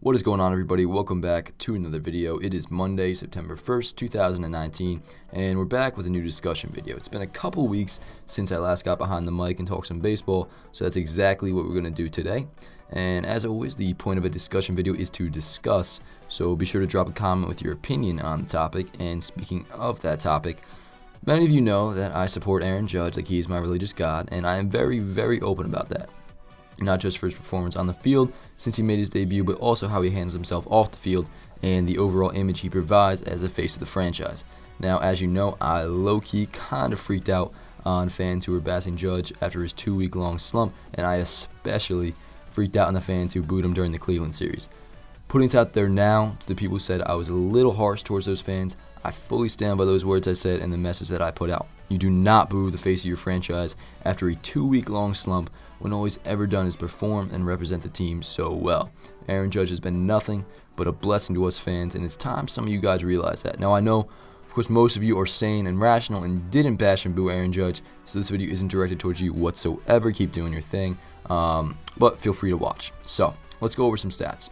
What is going on, everybody? Welcome back to another video. It is Monday, September 1st, 2019, and we're back with a new discussion video. It's been a couple weeks since I last got behind the mic and talked some baseball, so that's exactly what we're going to do today. And as always, the point of a discussion video is to discuss, so be sure to drop a comment with your opinion on the topic. And speaking of that topic, many of you know that I support Aaron Judge like he is my religious god, and I am very, very open about that. Not just for his performance on the field since he made his debut, but also how he handles himself off the field and the overall image he provides as a face of the franchise. Now, as you know, I low-key kind of freaked out on fans who were bashing Judge after his 2-week-long slump, and I especially freaked out on the fans who booed him during the Cleveland series. Putting this out there now to the people who said I was a little harsh towards those fans, I fully stand by those words I said and the message that I put out. You do not boo the face of your franchise after a 2-week-long slump when all he's ever done is perform and represent the team so well. Aaron Judge has been nothing but a blessing to us fans, and it's time some of you guys realize that. Now, I know, of course, most of you are sane and rational and didn't bash and boo Aaron Judge, so this video isn't directed towards you whatsoever. Keep doing your thing, but feel free to watch. So, let's go over some stats.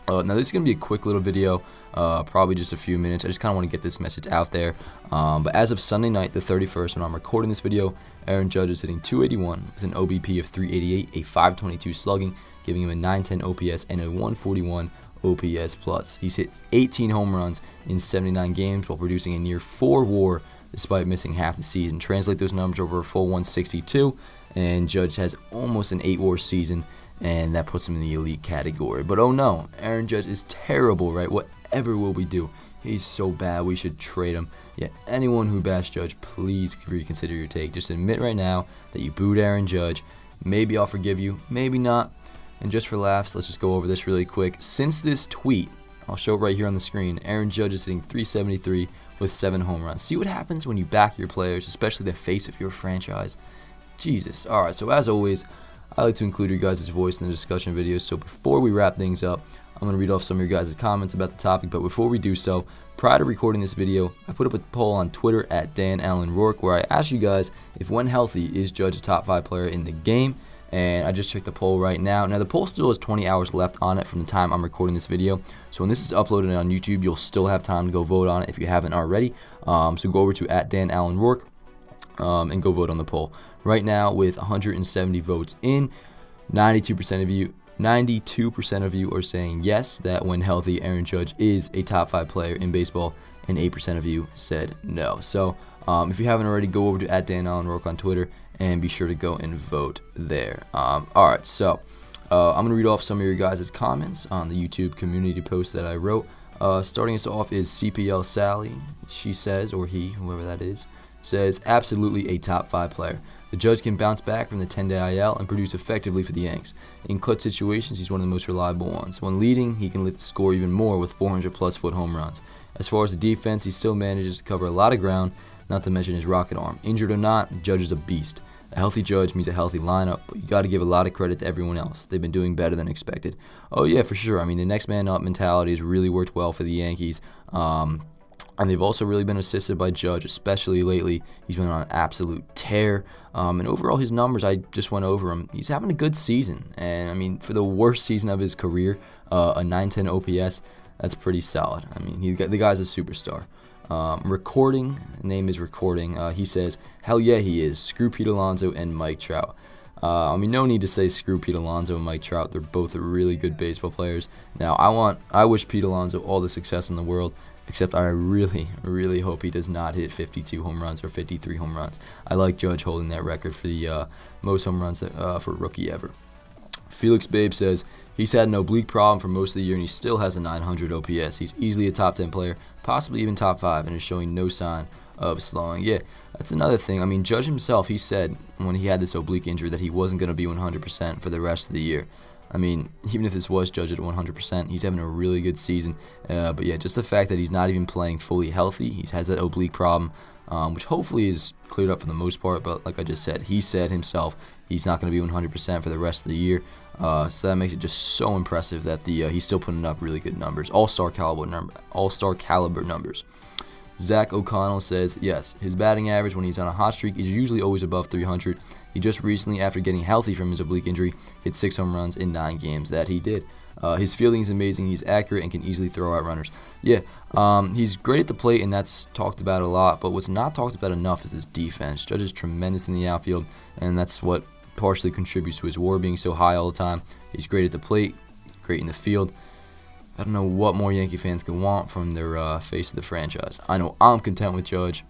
Now, this is going to be a quick little video, probably just a few minutes. I just kind of want to get this message out there. But as of Sunday night, the 31st, when I'm recording this video, Aaron Judge is hitting .281 with an OBP of .388, a .522 slugging, giving him a .910 OPS and a .141 OPS plus. He's hit 18 home runs in 79 games while producing a near 4 WAR despite missing half the season. Translate those numbers over a full 162, and Judge has almost an 8 WAR season, and that puts him in the elite category. But oh no, Aaron Judge is terrible, right? Whatever will we do? He's so bad, we should trade him. Yet anyone who bashed Judge, please reconsider your take. Just admit right now that you booed Aaron Judge. Maybe I'll forgive you, maybe not. And just for laughs, let's just go over this really quick. Since this tweet, I'll show it right here on the screen, Aaron Judge is hitting .373 with 7 home runs. See what happens when you back your players, especially the face of your franchise. Jesus. Alright, so as always, I like to include your guys' voice in the discussion videos, so before we wrap things up, I'm going to read off some of your guys' comments about the topic. But before we do so, prior to recording this video, I put up a poll on Twitter at Dan Allen Rourke where I asked you guys if, when healthy, is Judge a top 5 player in the game? And I just checked the poll right now. Now, the poll still has 20 hours left on it from the time I'm recording this video. So when this is uploaded on YouTube, you'll still have time to go vote on it if you haven't already. So go over to at Dan Allen Rourke and go vote on the poll. Right now, with 170 votes in, 92% of you are saying yes, that when healthy, Aaron Judge is a top 5 player in baseball, and 8% of you said no. So if you haven't already, go over to at Dan Allen Rourke on Twitter and be sure to go and vote there. Alright, so I'm going to read off some of your guys' comments on the YouTube community post that I wrote. Starting us off is CPL Sally. She says, or he, whoever that is, says, absolutely a top 5 player. The Judge can bounce back from the 10-day IL and produce effectively for the Yanks. In clutch situations, he's one of the most reliable ones. When leading, he can lift the score even more with 400-plus foot home runs. As far as the defense, he still manages to cover a lot of ground, not to mention his rocket arm. Injured or not, Judge is a beast. A healthy Judge means a healthy lineup, but you got to give a lot of credit to everyone else. They've been doing better than expected. Oh yeah, for sure. I mean, the next man up mentality has really worked well for the Yankees. And they've also really been assisted by Judge, especially lately. He's been on an absolute tear. And overall, his numbers, I just went over them. He's having a good season. And, I mean, for the worst season of his career, a .910 OPS, that's pretty solid. I mean, the guy's a superstar. Recording, name is Recording. He says, hell yeah, he is. Screw Pete Alonso and Mike Trout. I mean, no need to say screw Pete Alonso and Mike Trout. They're both really good baseball players. Now, I wish Pete Alonso all the success in the world, except I really, really hope he does not hit 52 home runs or 53 home runs. I like Judge holding that record for the most home runs for a rookie ever. Felix Babe says, he's had an oblique problem for most of the year and he still has a 900 OPS. He's easily a top 10 player, possibly even top 5, and is showing no sign of slowing. Yeah, that's another thing. I mean, Judge himself, he said when he had this oblique injury that he wasn't going to be 100% for the rest of the year. I mean, even if this was Judge at 100%, he's having a really good season. But yeah, just the fact that he's not even playing fully healthy, he has that oblique problem, which hopefully is cleared up for the most part. But like I just said, he said himself he's not going to be 100% for the rest of the year. So that makes it just so impressive that he's still putting up really good numbers, all-star caliber numbers. Zach O'Connell says, yes, his batting average when he's on a hot streak is usually always above 300. He just recently, after getting healthy from his oblique injury, hit 6 home runs in 9 games that he did. His fielding is amazing. He's accurate and can easily throw out runners. Yeah, he's great at the plate, and that's talked about a lot. But what's not talked about enough is his defense. Judge is tremendous in the outfield, and that's what partially contributes to his WAR being so high all the time. He's great at the plate, great in the field. I don't know what more Yankee fans can want from their face of the franchise. I know I'm content with Judge.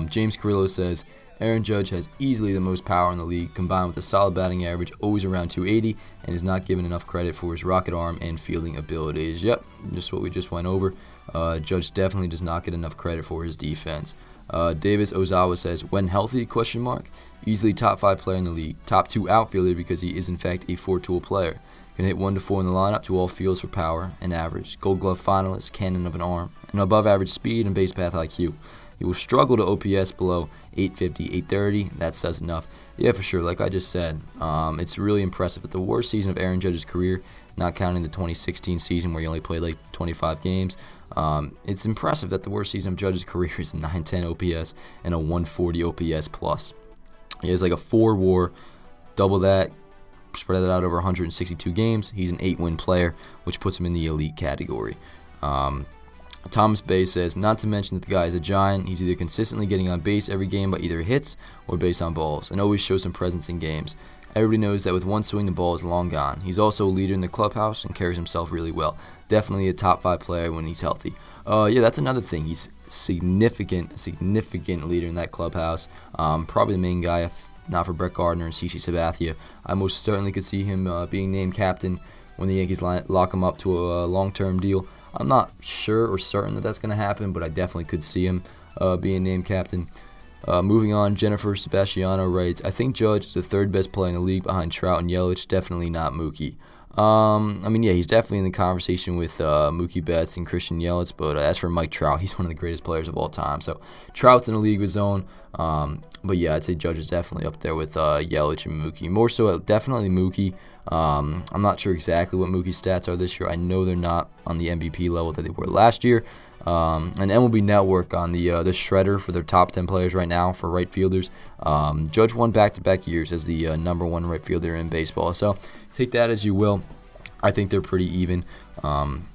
James Carrillo says, Aaron Judge has easily the most power in the league, combined with a solid batting average, always around 280, and is not given enough credit for his rocket arm and fielding abilities. Yep, just what we just went over. Judge definitely does not get enough credit for his defense. Davis Ozawa says, when healthy, ? Easily top 5 player in the league, top 2 outfielder because he is in fact a 4-tool player. Can hit 1 to 4 in the lineup to all fields for power and average. Gold Glove finalist, cannon of an arm, and above average speed and base path IQ. He will struggle to OPS below 850, 830. That says enough. Yeah, for sure. Like I just said, it's really impressive. At the worst season of Aaron Judge's career, not counting the 2016 season where he only played like 25 games, it's impressive that the worst season of Judge's career is a 910 OPS and a 140 OPS plus. He has like a 4 WAR, double that, spread it out over 162 games. He's an 8-win player, which puts him in the elite category. Thomas Bay says, not to mention that the guy is a giant. He's either consistently getting on base every game by either hits or base on balls, and always shows some presence in games. Everybody knows that with one swing, the ball is long gone. He's also a leader in the clubhouse and carries himself really well. Definitely a top 5 player when he's healthy. Yeah, that's another thing. He's significant leader in that clubhouse. Probably the main guy, if not for Brett Gardner and CC Sabathia. I most certainly could see him being named captain when the Yankees lock him up to a long-term deal. I'm not sure or certain that that's going to happen, but I definitely could see him being named captain. Moving on, Jennifer Sebastiano writes, I think Judge is the 3rd best player in the league behind Trout and Yelich, definitely not Mookie. Yeah, he's definitely in the conversation with Mookie Betts and Christian Yelich, but as for Mike Trout, he's one of the greatest players of all time. So Trout's in a league of his own, but yeah, I'd say Judge is definitely up there with Yelich and Mookie. More so, definitely Mookie. I'm not sure exactly what Mookie's stats are this year. I know they're not on the MVP level that they were last year. And MLB Network on the shredder for their top 10 players right now for right fielders. Judge won back-to-back years as the number 1 right fielder in baseball. So take that as you will. I think they're pretty even.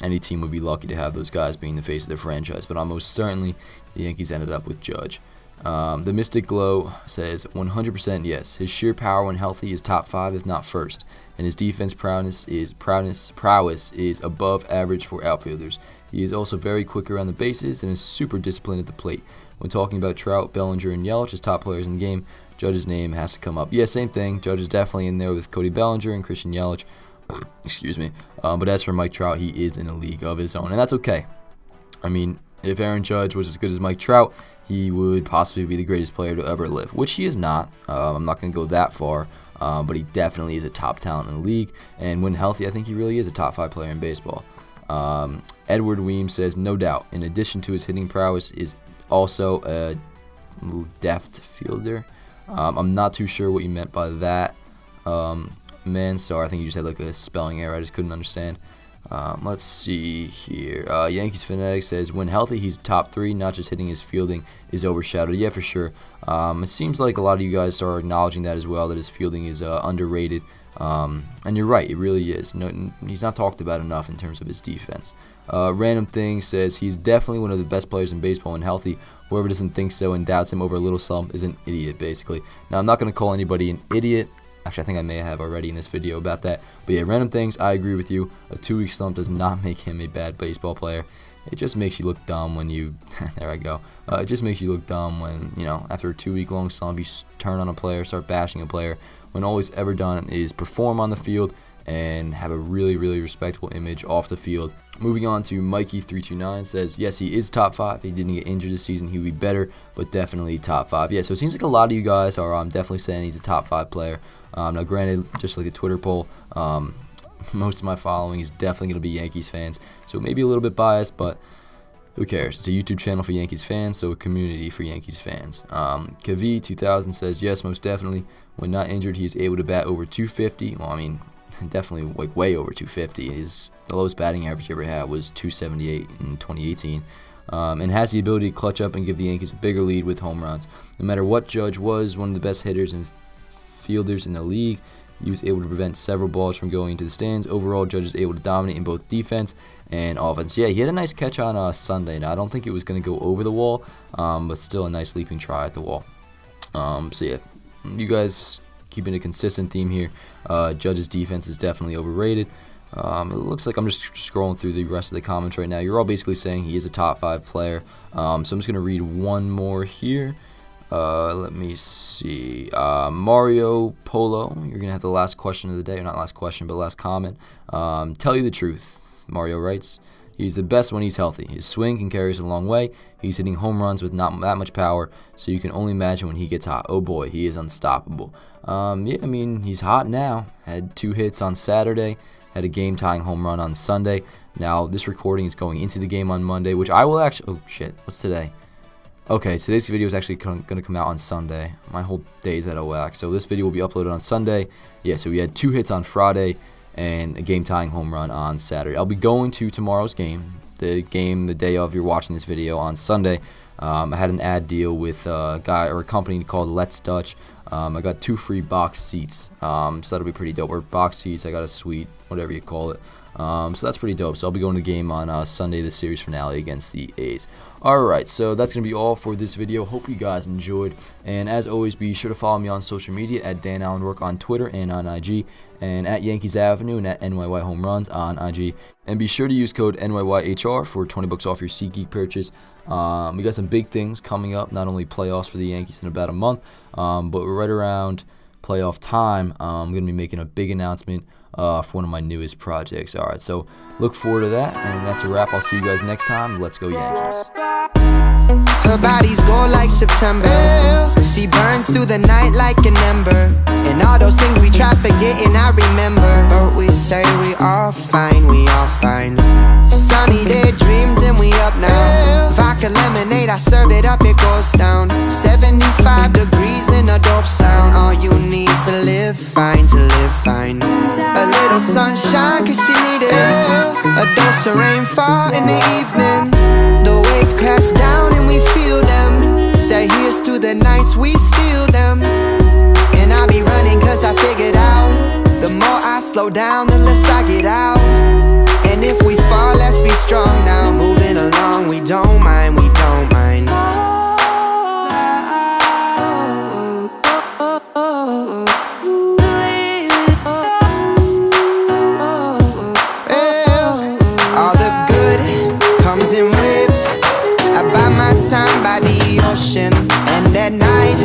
Any team would be lucky to have those guys being the face of their franchise, but almost certainly the Yankees ended up with Judge. The Mystic Glow says 100% yes. His sheer power when healthy is top 5, if not first, and his defense prowess is above average for outfielders. He is also very quick around the bases and is super disciplined at the plate. When talking about Trout, Bellinger, and Yelich as top players in the game, Judge's name has to come up. Yeah, same thing. Judge is definitely in there with Cody Bellinger and Christian Yelich. Excuse me. But as for Mike Trout, he is in a league of his own, and that's okay. I mean, if Aaron Judge was as good as Mike Trout, he would possibly be the greatest player to ever live, which he is not. I'm not going to go that far, but he definitely is a top talent in the league, and when healthy, I think he really is a top 5 player in baseball. Edward Weems says, no doubt, in addition to his hitting prowess, is also a deft fielder. I'm not too sure what you meant by that, man, so I think you just had like a spelling error I just couldn't understand. Let's see here. Yankees Fanatic says, when healthy, he's top 3, not just hitting, his fielding is overshadowed. Yeah, for sure. It seems like a lot of you guys are acknowledging that as well, that his fielding is underrated. And you're right, it really is. No, he's not talked about enough in terms of his defense. Random Thing says, he's definitely one of the best players in baseball when healthy. Whoever doesn't think so and doubts him over a little slump is an idiot, basically. Now, I'm not going to call anybody an idiot. Actually, I think I may have already in this video about that. But yeah, Random Things, I agree with you. A 2-week slump does not make him a bad baseball player. It just makes you look dumb when you... there I go. It just makes you look dumb when, after a 2-week-long slump, you turn on a player, start bashing a player, when all he's ever done is perform on the field and have a really, really respectable image off the field. Moving on to Mikey329 says, yes, he is top 5. If he didn't get injured this season, he would be better, but definitely top 5. Yeah, so it seems like a lot of you guys are definitely saying he's a top 5 player. Now, granted, just like a Twitter poll, most of my following is definitely going to be Yankees fans, so maybe a little bit biased, but who cares? It's a YouTube channel for Yankees fans, so a community for Yankees fans. Kavi2000 says, yes, most definitely. When not injured, he is able to bat over 250. Well, I mean, definitely like way over 250. The lowest batting average he ever had was 278 in 2018. And has the ability to clutch up and give the Yankees a bigger lead with home runs. No matter what, Judge was one of the best hitters and fielders in the league. He was able to prevent several balls from going into the stands. Overall, Judge is able to dominate in both defense and offense. Yeah, he had a nice catch on Sunday. Now, I don't think it was going to go over the wall, but still a nice leaping try at the wall. So yeah, you guys keeping a consistent theme here. Judge's defense is definitely overrated. It looks like I'm just scrolling through the rest of the comments right now. You're all basically saying he is a top 5 player. So I'm just going to read one more here. Let me see. Mario Polo, you're going to have the last question of the day. Or not last question, but last comment. Tell you the truth, Mario writes. He's the best when he's healthy. His swing can carry us a long way. He's hitting home runs with not that much power, so you can only imagine when he gets hot. Oh boy, he is unstoppable. Yeah, I mean, he's hot now. Had 2 hits on Saturday. Had a game-tying home run on Sunday. Now, this recording is going into the game on Monday, which I will actually... Oh, shit. What's today? Okay, today's video is actually going to come out on Sunday. My whole day is out of whack. So this video will be uploaded on Sunday. Yeah, so we had 2 hits on Friday and a game-tying home run on Saturday. I'll be going to tomorrow's game, the day of you're watching this video on Sunday. I had an ad deal with a company called Let's Dutch. I got 2 free box seats, so that'll be pretty dope. Or box seats, I got a suite, whatever you call it. So that's pretty dope. So I'll be going to the game on Sunday, the series finale against the A's. Alright, so that's going to be all for this video. Hope you guys enjoyed. And as always, be sure to follow me on social media at Dan Allen Rourke on Twitter and on IG. And at Yankees Avenue and at NYY Home Runs on IG. And be sure to use code NYYHR for $20 off your SeatGeek purchase. We got some big things coming up, not only playoffs for the Yankees in about a month, but right around playoff time, I'm going to be making a big announcement for one of my newest projects. Alright, so look forward to that, and that's a wrap. I'll see you guys next time. Let's go Yankees. Her body's gold like September. She burns through the night like an ember. And all those things we try forgetting, I remember. But we say we all fine, we all fine. Sunny day dreams and we up now. Vodka lemonade, I serve it up, it goes down. 75 degrees in a dope sound. All you need to live fine, to live fine. A little sunshine cause she need it. A dose of rainfall in the evening. The waves crash down and we feel them. Say here's to the nights we steal them. And I be running cause I figured out, the more I slow down, the less I get out. And if we fall, let's be strong now. Moving along, we don't mind, we don't mind. All the good comes in waves. I buy my time by the ocean. And at night